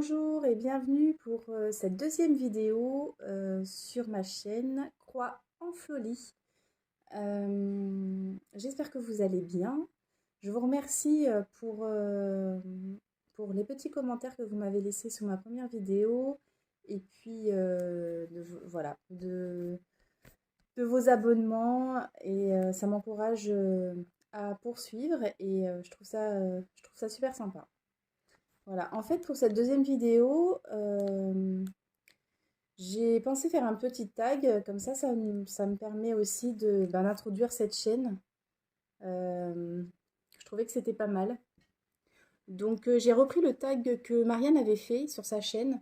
Bonjour et bienvenue pour cette deuxième vidéo sur ma chaîne Croix en Flolie. J'espère que vous allez bien. Je vous remercie pour les petits commentaires que vous m'avez laissés sous ma première vidéo et puis voilà, de vos abonnements et ça m'encourage à poursuivre et je trouve ça super sympa. Voilà, en fait, pour cette deuxième vidéo, j'ai pensé faire un petit tag, comme ça me permet aussi d'introduire cette chaîne. Euh, je trouvais que c'était pas mal. Donc, j'ai repris le tag que Marianne avait fait sur sa chaîne,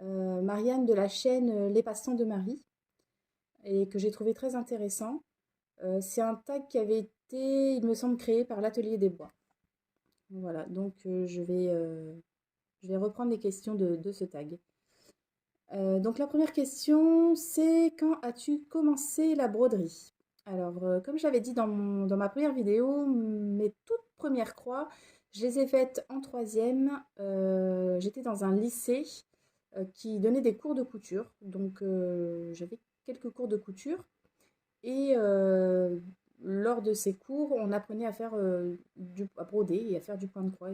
Marianne de la chaîne Les Passe-Temps de Marie, et que j'ai trouvé très intéressant. C'est un tag qui avait été, il me semble, créé par l'Atelier des Bois. Voilà, donc je vais reprendre les questions de ce tag. Donc la première question, c'est quand as-tu commencé la broderie? Alors, comme j'avais dit dans ma première vidéo, mes toutes premières croix, je les ai faites en troisième. J'étais dans un lycée qui donnait des cours de couture. Donc, j'avais quelques cours de couture. Et lors de ces cours, on apprenait à faire à broder et à faire du point de croix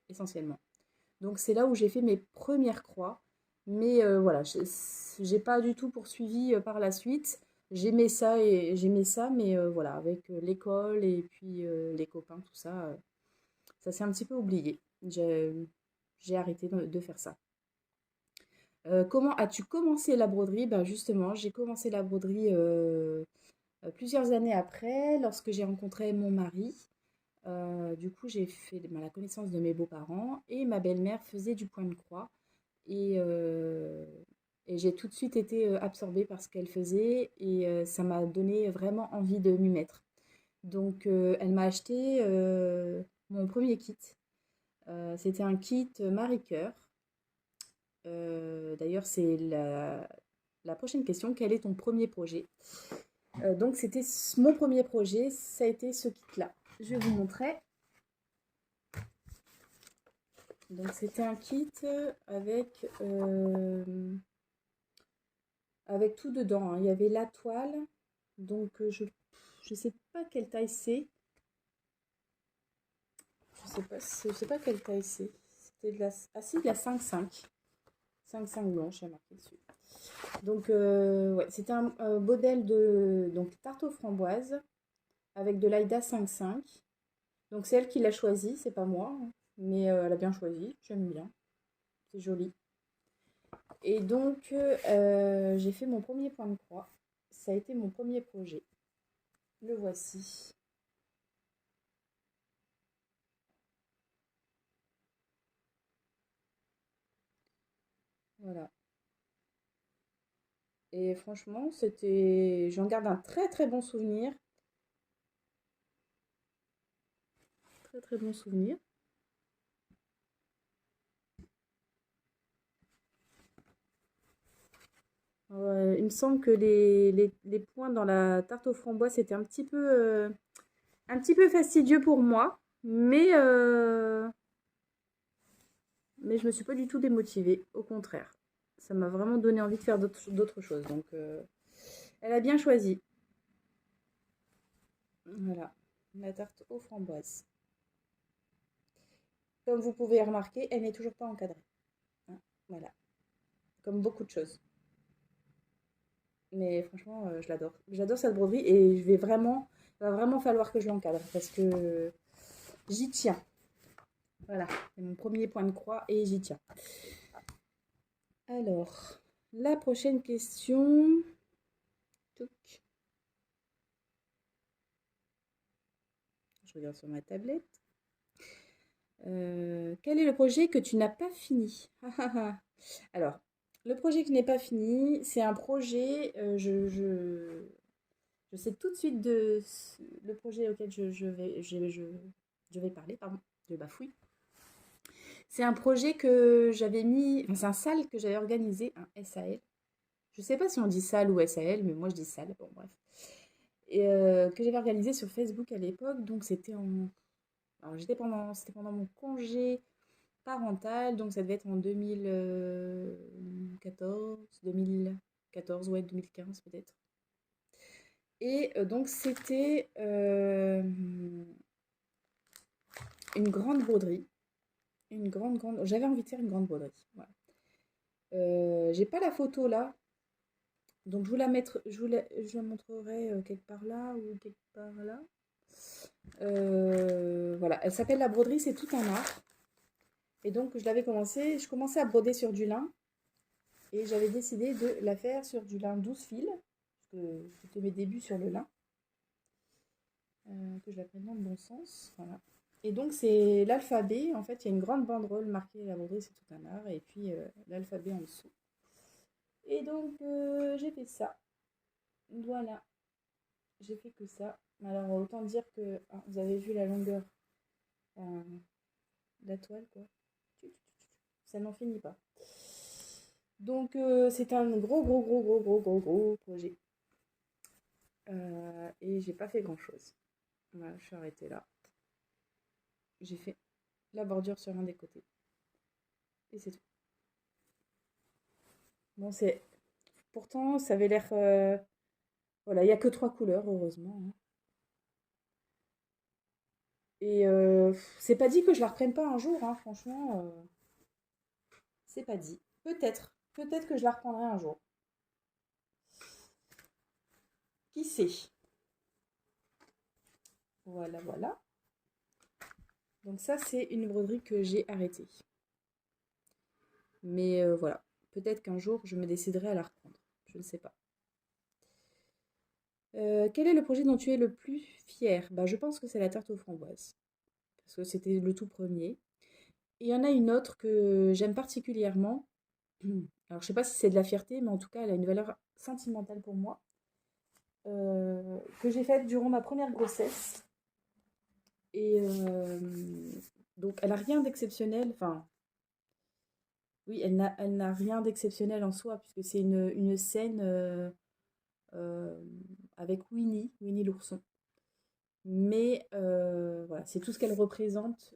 essentiellement. Donc c'est là où j'ai fait mes premières croix. Mais voilà, j'ai pas du tout poursuivi par la suite. J'aimais ça, mais voilà, avec l'école et puis les copains, tout ça, ça s'est un petit peu oublié. J'ai arrêté de faire ça. Comment as-tu commencé la broderie? Ben justement, j'ai commencé la broderie plusieurs années après, lorsque j'ai rencontré mon mari. Du coup, j'ai fait la connaissance de mes beaux-parents et ma belle-mère faisait du point de croix. Et, euh, et j'ai tout de suite été absorbée par ce qu'elle faisait et ça m'a donné vraiment envie de m'y mettre. Donc, elle m'a acheté mon premier kit. C'était un kit Marie Cœur. D'ailleurs, c'est la prochaine question. Quel est ton premier projet? Donc, c'était mon premier projet. Ça a été ce kit-là. Je vais vous montrer. Donc, c'était un kit avec tout dedans, hein. Il y avait la toile. Donc, je sais pas quelle taille c'est. Je sais pas quelle taille c'est. C'était de la, ah si, de la 5,5. 5,5 blanche, il y a marqué dessus. Donc, ouais, c'était un modèle de donc, tarte aux framboises avec de l'Aïda 5,5. Donc, c'est elle qui l'a choisi, c'est pas moi, hein. Mais elle a bien choisi, j'aime bien. C'est joli. Et donc, j'ai fait mon premier point de croix. Ça a été mon premier projet. Le voici. Voilà. Et franchement, j'en garde un très très bon souvenir. Très très bon souvenir. Il me semble que les points dans la tarte aux framboises, c'était un petit peu fastidieux pour moi. Mais je me suis pas du tout démotivée. Au contraire. Ça m'a vraiment donné envie de faire d'autres choses. Donc, elle a bien choisi. Voilà. La tarte aux framboises. Comme vous pouvez remarquer, elle n'est toujours pas encadrée, hein. Voilà. Comme beaucoup de choses. Mais franchement, je l'adore. J'adore cette broderie et il va vraiment falloir que je l'encadre parce que j'y tiens. Voilà, c'est mon premier point de croix et j'y tiens. Alors, la prochaine question. Touc. Je regarde sur ma tablette. Quel est le projet que tu n'as pas fini? Alors, le projet que je n'ai pas fini, c'est un projet, je sais tout de suite le projet auquel je vais parler, pardon, je bafouille. C'est un projet que j'avais mis, enfin, c'est un salle que j'avais organisé, un SAL. Je ne sais pas si on dit salle ou SAL, mais moi je dis salle, bon bref. Et que j'avais organisé sur Facebook à l'époque, donc c'était pendant mon congé parentale, donc ça devait être en 2014, ouais, 2015 peut-être. Et donc c'était une grande broderie. Une grande. J'avais envie de faire une grande broderie. Voilà. J'ai pas la photo là, donc je la montrerai quelque part là ou quelque part là. Voilà, elle s'appelle la broderie, c'est tout un art. Et donc je commençais à broder sur du lin et j'avais décidé de la faire sur du lin 12 fils, parce que c'était mes débuts sur le lin, que je la prenne dans le bon sens. Voilà. Et donc c'est l'alphabet, en fait il y a une grande banderole marquée la broderie, c'est tout un art, et puis l'alphabet en dessous. Et donc j'ai fait ça. Voilà, j'ai fait que ça. Alors autant dire que vous avez vu la longueur euh, de la toile, quoi. Ça n'en finit pas. Donc c'est un gros projet. Et j'ai pas fait grand chose. Voilà, je suis arrêtée là. J'ai fait la bordure sur un des côtés. Et c'est tout. Bon, c'est. Pourtant, ça avait l'air. Voilà, il n'y a que 3 couleurs, heureusement, hein. Et c'est pas dit que je la reprenne pas un jour, hein, franchement. C'est pas dit. Peut-être. Peut-être que je la reprendrai un jour. Qui sait? Voilà, voilà. Donc ça, c'est une broderie que j'ai arrêtée. Mais voilà. Peut-être qu'un jour, je me déciderai à la reprendre. Je ne sais pas. Quel est le projet dont tu es le plus fier? Bah, je pense que c'est la tarte aux framboises. Parce que c'était le tout premier. Et il y en a une autre que j'aime particulièrement. Alors, je sais pas si c'est de la fierté, mais en tout cas, elle a une valeur sentimentale pour moi. Que j'ai faite durant ma première grossesse. Et donc, elle n'a rien d'exceptionnel. Enfin, oui, elle n'a rien d'exceptionnel en soi, puisque c'est une scène euh, avec Winnie l'ourson. Mais voilà, c'est tout ce qu'elle représente,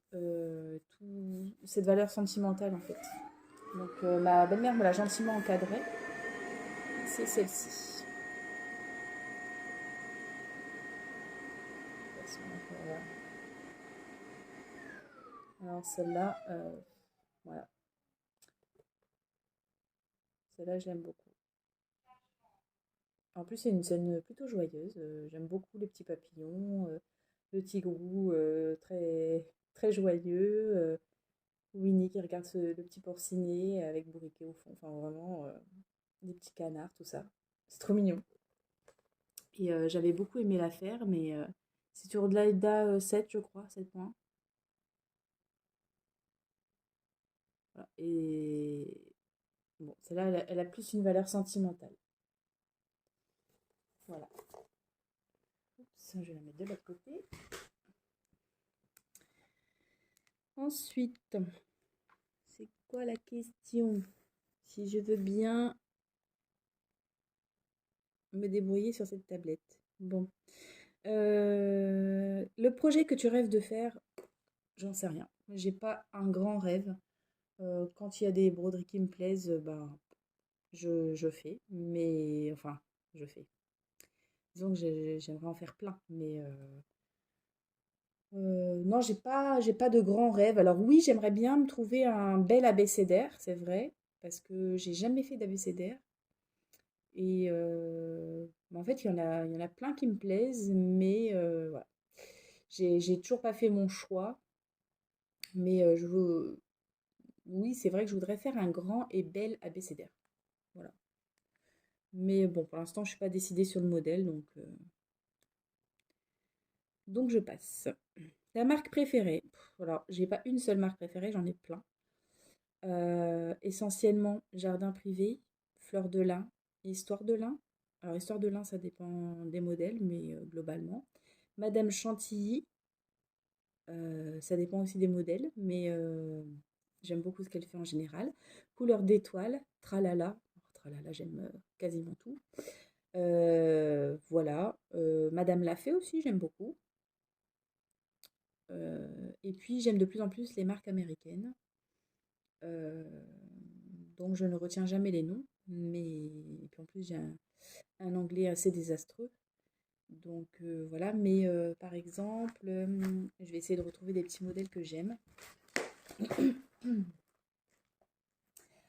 cette valeur sentimentale en fait. Donc ma belle-mère me l'a gentiment encadrée. C'est celle-ci. Voilà. Alors celle-là, voilà. Celle-là, je l'aime beaucoup. En plus, c'est une scène plutôt joyeuse. J'aime beaucoup les petits papillons, le tigrou très, très joyeux, Winnie qui regarde le petit porcinet avec Bourriquet au fond. Enfin, vraiment, des petits canards, tout ça. C'est trop mignon. Et j'avais beaucoup aimé la faire, mais c'est sur de l'AIDA 7, je crois, 7 points. Voilà. Et bon, celle-là, elle a plus une valeur sentimentale. Voilà. Oups, je vais la mettre de l'autre côté. Ensuite, c'est quoi la question? Si je veux bien me débrouiller sur cette tablette. Bon. Le projet que tu rêves de faire, j'en sais rien. J'ai pas un grand rêve. Quand il y a des broderies qui me plaisent, ben, je fais. Mais enfin, je fais. Disons que j'aimerais en faire plein. Mais non, j'ai pas de grands rêves. Alors oui, j'aimerais bien me trouver un bel abécédaire, c'est vrai. Parce que j'ai jamais fait d'abécédaire. Et en fait, il y en a plein qui me plaisent. Mais voilà. J'ai toujours pas fait mon choix. Mais oui, c'est vrai que je voudrais faire un grand et bel abécédaire. Voilà. Mais bon, pour l'instant, je suis pas décidée sur le modèle, donc je passe. La marque préférée. Voilà, j'ai pas une seule marque préférée, j'en ai plein. Essentiellement jardin privé, fleur de lin, histoire de lin. Alors histoire de lin, ça dépend des modèles, mais globalement. Madame Chantilly, ça dépend aussi des modèles, mais j'aime beaucoup ce qu'elle fait en général. Couleur d'étoile, tralala. Alors, tralala, j'aime quasiment tout. Voilà. Madame l'a fait aussi, j'aime beaucoup. Et puis j'aime de plus en plus les marques américaines. euh, donc je ne retiens jamais les noms. Mais et puis en plus, j'ai un anglais assez désastreux. Donc voilà, mais par exemple, je vais essayer de retrouver des petits modèles que j'aime.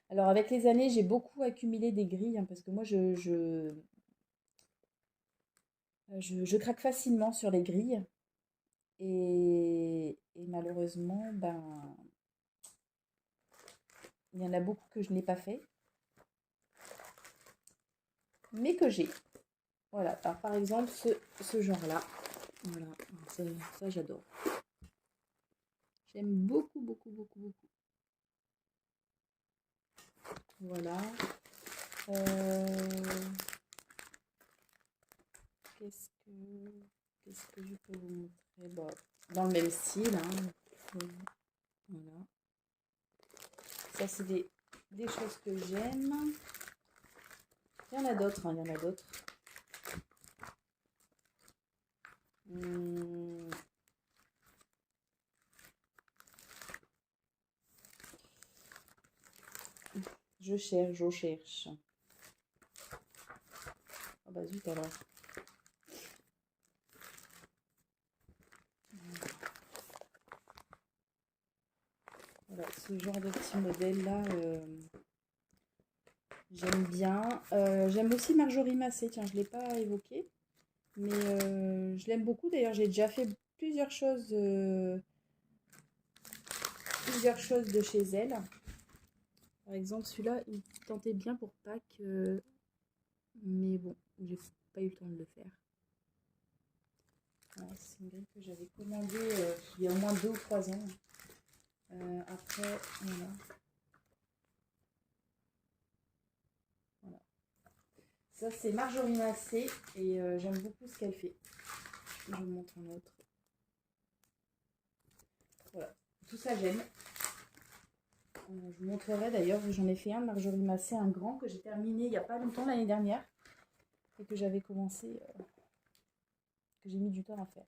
Alors avec les années, j'ai beaucoup accumulé des grilles hein, parce que moi je craque facilement sur les grilles et malheureusement, ben il y en a beaucoup que je n'ai pas fait, mais que j'ai. Voilà, alors par exemple ce genre-là, voilà, ça j'adore. J'aime beaucoup, beaucoup, beaucoup, beaucoup. Voilà. Euh, qu'est-ce que, qu'est-ce que je peux vous montrer? Bon, dans le même style, hein. Voilà. Ça, c'est des choses que j'aime. Il y en a d'autres, hein, il y en a d'autres. Hum, je cherche, je cherche. Ah bah zut alors. Voilà, ce genre de petit modèle là, j'aime bien. J'aime aussi Marjorie Massé, tiens, je ne l'ai pas évoqué, mais je l'aime beaucoup. D'ailleurs, j'ai déjà fait plusieurs choses de chez elle. Par exemple, celui-là, il tentait bien pour Pâques, mais bon, j'ai pas eu le temps de le faire. Voilà, c'est une grille que j'avais commandée il y a au moins 2 ou 3 ans. Après, voilà. Voilà. Ça, c'est Marjorie Massé et j'aime beaucoup ce qu'elle fait. Je vous montre un autre. Voilà, tout ça j'aime. Je vous montrerai d'ailleurs, j'en ai fait un de Marjorie Massé, un grand que j'ai terminé il n'y a pas longtemps l'année dernière et que j'avais commencé, que j'ai mis du temps à faire.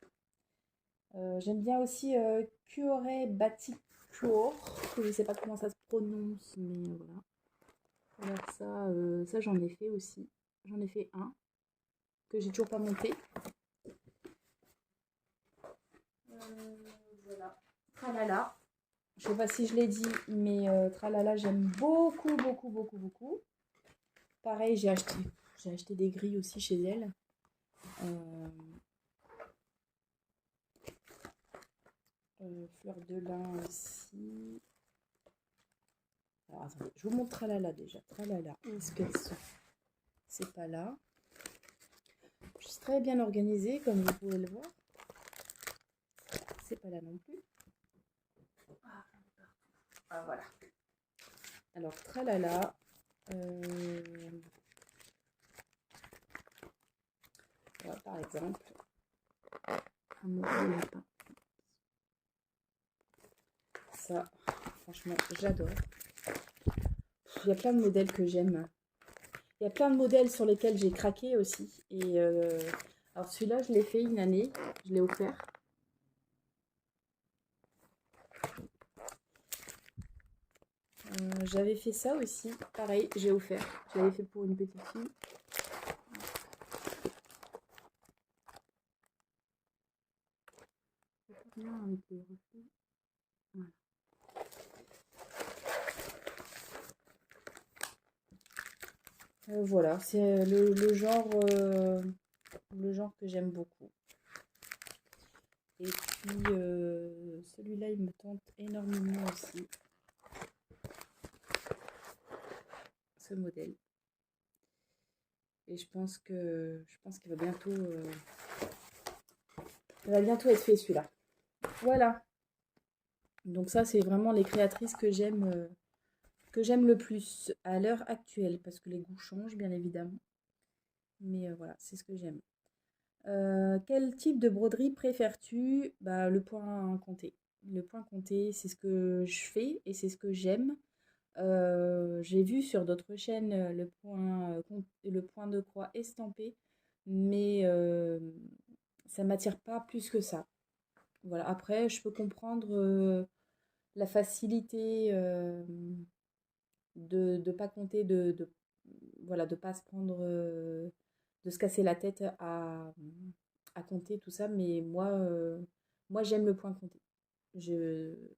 J'aime bien aussi Cuore Batik Cuore, que je ne sais pas comment ça se prononce, mais voilà. Alors ça j'en ai fait aussi. J'en ai fait un que j'ai toujours pas monté. Voilà. Tralala. Je sais pas si je l'ai dit, mais Tralala, j'aime beaucoup, beaucoup, beaucoup, beaucoup. Pareil, j'ai acheté des grilles aussi chez elle. Fleur de lin aussi. Alors attendez, je vous montre Tralala déjà. Tralala, où est-ce qu'elles sont? C'est pas là. Je suis très bien organisée, comme vous pouvez le voir. C'est pas là non plus. Ah voilà. Alors Tralala. Voilà, par exemple, un modèle lapin. Ça, franchement, j'adore. Il y a plein de modèles que j'aime. Il y a plein de modèles sur lesquels j'ai craqué aussi. Et alors celui-là, je l'ai fait une année. Je l'ai offert. J'avais fait ça aussi. Pareil, j'ai offert. Je l'avais fait pour une petite fille. Bien avec les reflets. Voilà. Voilà, c'est le genre que j'aime beaucoup. Et puis celui-là, il me tente énormément aussi. Ce modèle. Et je pense qu'il va bientôt être fait celui-là. Voilà. Donc ça, c'est vraiment les créatrices que j'aime le plus à l'heure actuelle, parce que les goûts changent bien évidemment. Mais voilà, c'est ce que j'aime. Quel type de broderie préfères-tu? Bah, le point compté. Le point compté, c'est ce que je fais et c'est ce que j'aime. J'ai vu sur d'autres chaînes le point de croix estampé, mais ça m'attire pas plus que ça. Voilà. Après, je peux comprendre la facilité de pas compter, voilà, de pas se prendre, de se casser la tête à compter tout ça. Mais moi j'aime le point compté.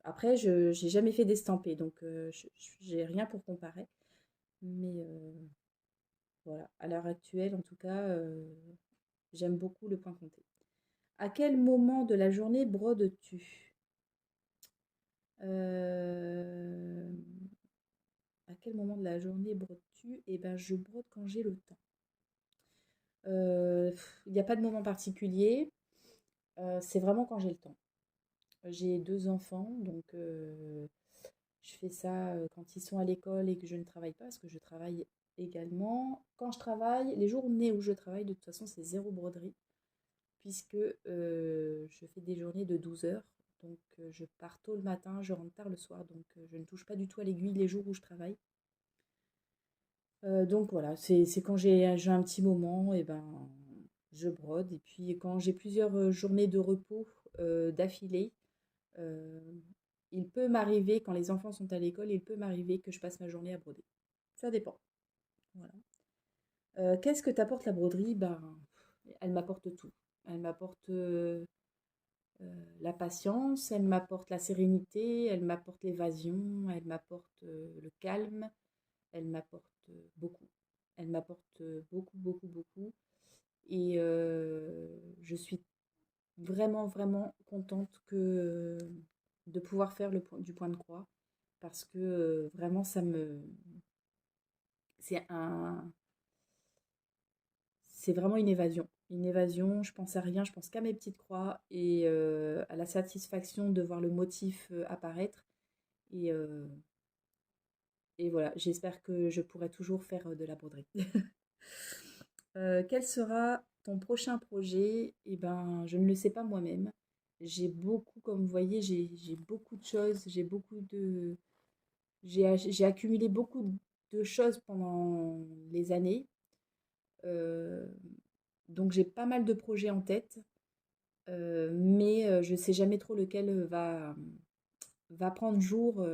Après, j'ai jamais fait d'estampé, donc j'ai rien pour comparer. Mais voilà, à l'heure actuelle, en tout cas, j'aime beaucoup le point compté. À quel moment de la journée brodes-tu? Euh, à quel moment de la journée brodes-tu? Eh ben, je brode quand j'ai le temps. Il n'y a pas de moment particulier. C'est vraiment quand j'ai le temps. J'ai deux enfants, donc je fais ça quand ils sont à l'école et que je ne travaille pas, parce que je travaille également. Quand je travaille, les journées où je travaille, de toute façon, c'est zéro broderie, puisque je fais des journées de 12 heures. Donc je pars tôt le matin, je rentre tard le soir, donc je ne touche pas du tout à l'aiguille les jours où je travaille. Donc voilà, c'est quand j'ai un petit moment, et ben je brode. Et puis quand j'ai plusieurs journées de repos d'affilée, euh, il peut m'arriver, quand les enfants sont à l'école, il peut m'arriver que je passe ma journée à broder. Ça dépend. Voilà. Qu'est-ce que t'apporte la broderie? Ben, elle m'apporte tout. Elle m'apporte la patience, elle m'apporte la sérénité, elle m'apporte l'évasion, elle m'apporte le calme, elle m'apporte beaucoup. Elle m'apporte beaucoup, beaucoup, beaucoup. Et je suis vraiment, vraiment contente de pouvoir faire du point de croix parce que vraiment, c'est un, c'est vraiment une évasion. Une évasion, je pense à rien, je pense qu'à mes petites croix et à la satisfaction de voir le motif apparaître. Et, euh, et voilà, j'espère que je pourrai toujours faire de la broderie. Quel sera ton prochain projet? Eh ben, je ne le sais pas moi-même. J'ai beaucoup, comme vous voyez, j'ai beaucoup de choses, j'ai accumulé beaucoup de choses pendant les années. Euh, donc j'ai pas mal de projets en tête, mais je ne sais jamais trop lequel va prendre jour.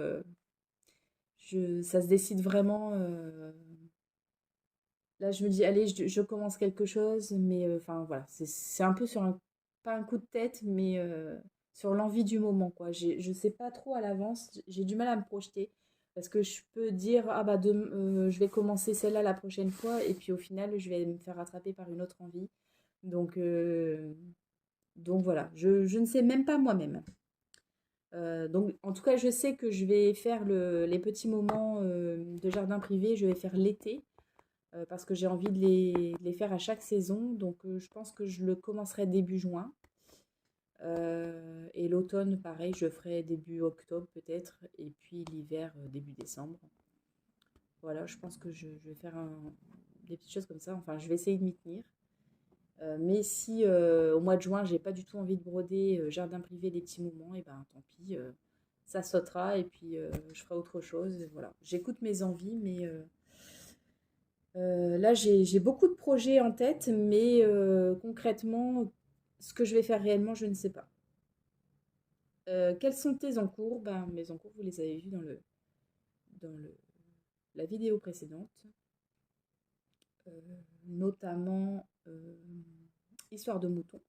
Ça se décide vraiment. Là, je me dis, allez, je commence quelque chose, mais enfin voilà, c'est un peu sur pas un coup de tête, mais sur l'envie du moment, quoi. Je sais pas trop à l'avance, j'ai du mal à me projeter, parce que je peux dire, ah bah, je vais commencer celle-là la prochaine fois, et puis au final, je vais me faire rattraper par une autre envie. Donc, euh, donc voilà, je ne sais même pas moi-même. Donc, en tout cas, je sais que je vais faire les petits moments de jardin privé, je vais faire l'été parce que j'ai envie de les faire à chaque saison. Donc, je pense que je le commencerai début juin. Et l'automne, pareil, je ferai début octobre peut-être. Et puis l'hiver, début décembre. Voilà, je pense que je vais faire des petites choses comme ça. Enfin, je vais essayer de m'y tenir. Mais si au mois de juin, j'ai pas du tout envie de broder jardin privé des petits moments, et ben tant pis, ça sautera et puis je ferai autre chose. Et voilà, j'écoute mes envies, mais là, j'ai beaucoup de projets en tête, mais concrètement, ce que je vais faire réellement, je ne sais pas. Quels sont tes encours? Ben, mes encours, vous les avez vus dans la vidéo précédente, euh, notamment Histoire de mouton.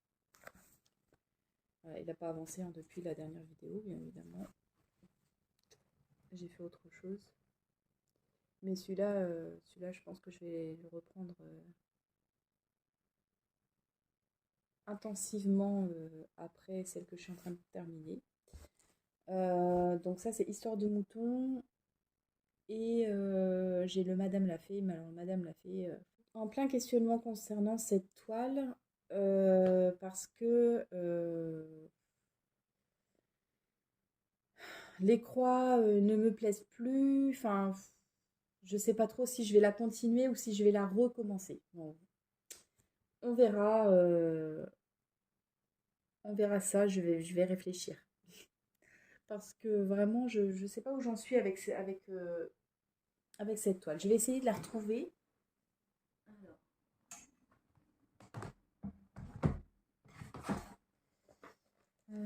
Voilà, il n'a pas avancé hein, depuis la dernière vidéo, bien évidemment. J'ai fait autre chose. Mais celui-là, je pense que je vais le reprendre intensivement après celle que je suis en train de terminer. Donc ça, c'est Histoire de mouton. Et j'ai le Madame l'a fait. Mais alors, Madame l'a fait en plein questionnement concernant cette toile. Parce que les croix ne me plaisent plus. Enfin, je sais pas trop si je vais la continuer ou si je vais la recommencer. Bon, on verra. On verra ça. Je vais réfléchir. Parce que vraiment, je ne sais pas où j'en suis avec cette toile. Je vais essayer de la retrouver.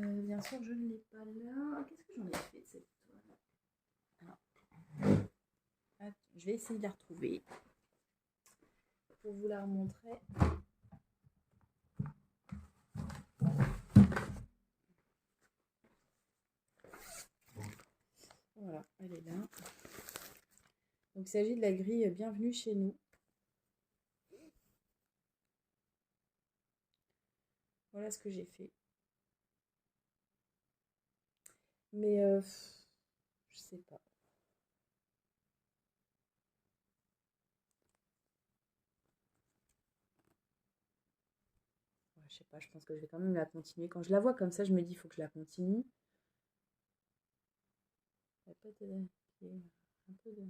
Bien sûr, je ne l'ai pas là. Qu'est-ce que j'en ai fait de cette toile? Alors, attends, je vais essayer de la retrouver pour vous la remontrer. Voilà, elle est là. Donc, il s'agit de la grille Bienvenue chez nous. Voilà ce que j'ai fait. Mais je sais pas. Ouais, je sais pas, je pense que je vais quand même la continuer. Quand je la vois comme ça, je me dis, il faut que je la continue. Il y a peut-être un peu de...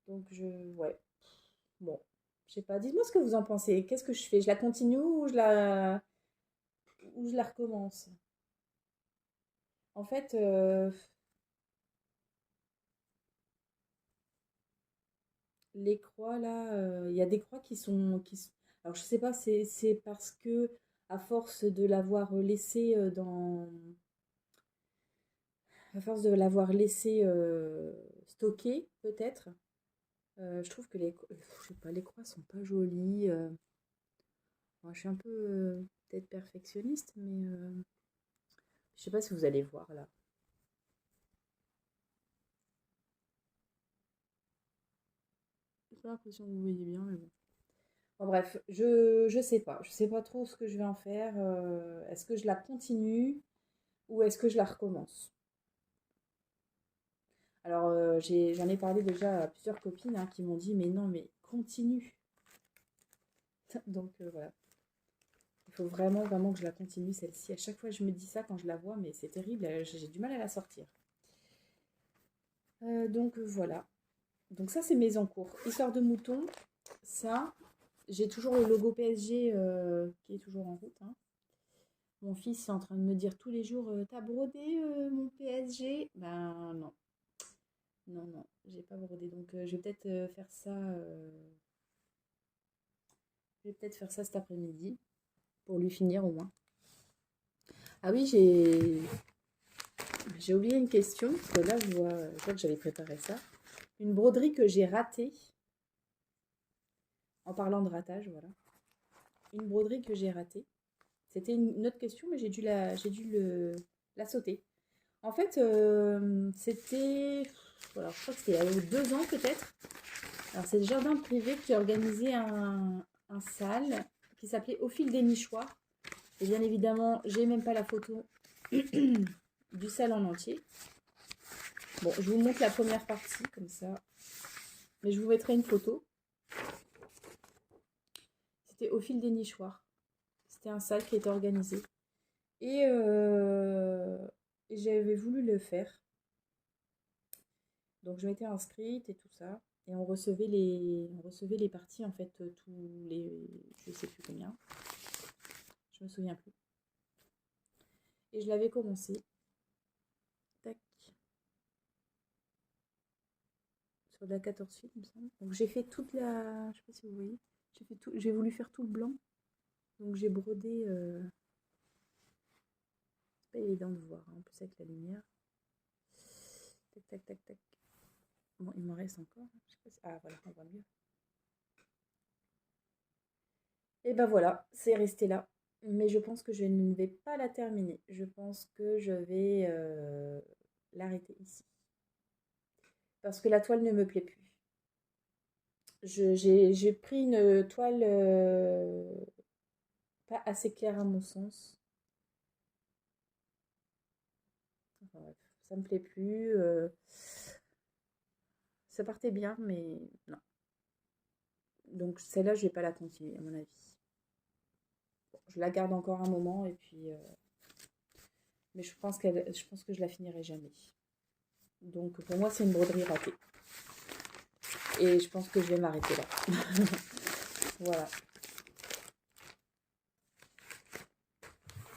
Donc, ouais. Bon, je sais pas. Dites-moi ce que vous en pensez. Qu'est-ce que je fais? Je la continue ou je la recommence? En fait, les croix là, il y a des croix alors je sais pas, c'est parce que à force de l'avoir laissé à force de l'avoir laissé stocker, peut-être. Je trouve que je sais pas, les croix sont pas jolies. Moi, je suis un peu peut-être perfectionniste, mais je sais pas si vous allez voir là. J'ai pas l'impression que vous voyez bien, mais bon. Bon, bref, je sais pas. Je sais pas trop ce que je vais en faire. Est-ce que je la continue ou est-ce que je la recommence? Alors, j'en ai parlé déjà à plusieurs copines hein, qui m'ont dit, mais non, mais continue. Donc voilà. Il faut vraiment, vraiment que je la continue, celle-ci. À chaque fois, je me dis ça quand je la vois, mais c'est terrible. J'ai du mal à la sortir. Donc voilà. Donc ça, c'est mes encours. Histoire de mouton, ça, j'ai toujours le logo PSG qui est toujours en route, hein. Mon fils est en train de me dire tous les jours, t'as brodé mon PSG? Ben non, non, non, j'ai pas brodé. Donc je vais peut-être faire ça. Je vais peut-être faire ça cet après-midi pour lui finir au moins. Ah oui, j'ai oublié une question parce que là je vois que j'avais préparé ça. Une broderie que j'ai ratée. En parlant de ratage, voilà. Une broderie que j'ai ratée. C'était une autre question, mais j'ai dû la sauter. En fait, c'était, voilà, je crois que c'était il y a 2 ans peut-être. Alors c'est le jardin privé qui organisait un salle qui s'appelait Au fil des nichoirs. Et bien évidemment, j'ai même pas la photo du salle en entier. Bon, je vous montre la première partie comme ça, mais je vous mettrai une photo. C'était Au fil des nichoirs. C'était un salle qui était organisé. Et j'avais voulu le faire. Donc je m'étais inscrite et tout ça. Et on recevait les parties, en fait, tous les... Je sais plus combien. Je me souviens plus. Et je l'avais commencé. Tac. Sur la 14 feet, il me semble. Donc j'ai fait toute la... Je sais pas si vous voyez. J'ai voulu faire tout le blanc. Donc j'ai brodé... C'est pas évident de voir, hein, en plus avec la lumière. Tac, tac, tac, tac. Bon, il m'en reste encore. Je sais pas si... Ah voilà, on voit mieux. Et ben voilà, c'est resté là. Mais je pense que je ne vais pas la terminer. Je pense que je vais l'arrêter ici. Parce que la toile ne me plaît plus. J'ai pris une toile pas assez claire à mon sens. Enfin, bref, ça me plaît plus. Ça partait bien, mais non. Donc celle-là, je vais pas la continuer, à mon avis. Bon, je la garde encore un moment et puis... mais je pense que je la finirai jamais. Donc pour moi, c'est une broderie ratée. Et je pense que je vais m'arrêter là. Voilà.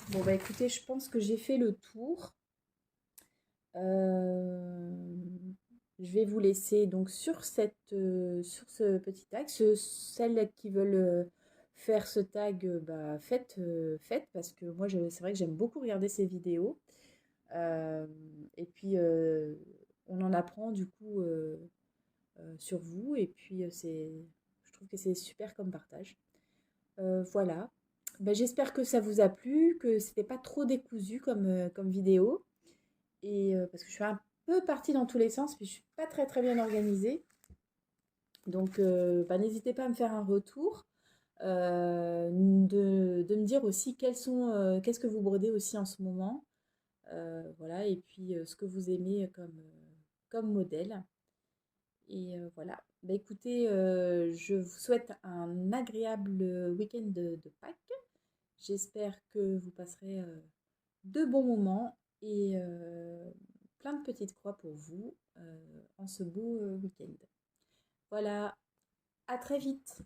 Bon bah écoutez, je pense que j'ai fait le tour. Je vais vous laisser donc sur ce petit axe. Celles qui veulent faire ce tag, bah, faites parce que moi, c'est vrai que j'aime beaucoup regarder ces vidéos. Euh, et puis, on en apprend du coup sur vous. Et puis, je trouve que c'est super comme partage. Voilà. Ben, j'espère que ça vous a plu, que c'était pas trop décousu comme vidéo. Et parce que je suis un peu partie dans tous les sens, puis je suis pas très très bien organisée. Donc, bah, n'hésitez pas à me faire un retour, de me dire aussi qu'est-ce que vous brodez aussi en ce moment. Voilà, et puis ce que vous aimez comme modèle. Et voilà. Bah, écoutez, je vous souhaite un agréable week-end de Pâques. J'espère que vous passerez de bons moments et plein de petites croix pour vous en ce beau week-end. Voilà, à très vite.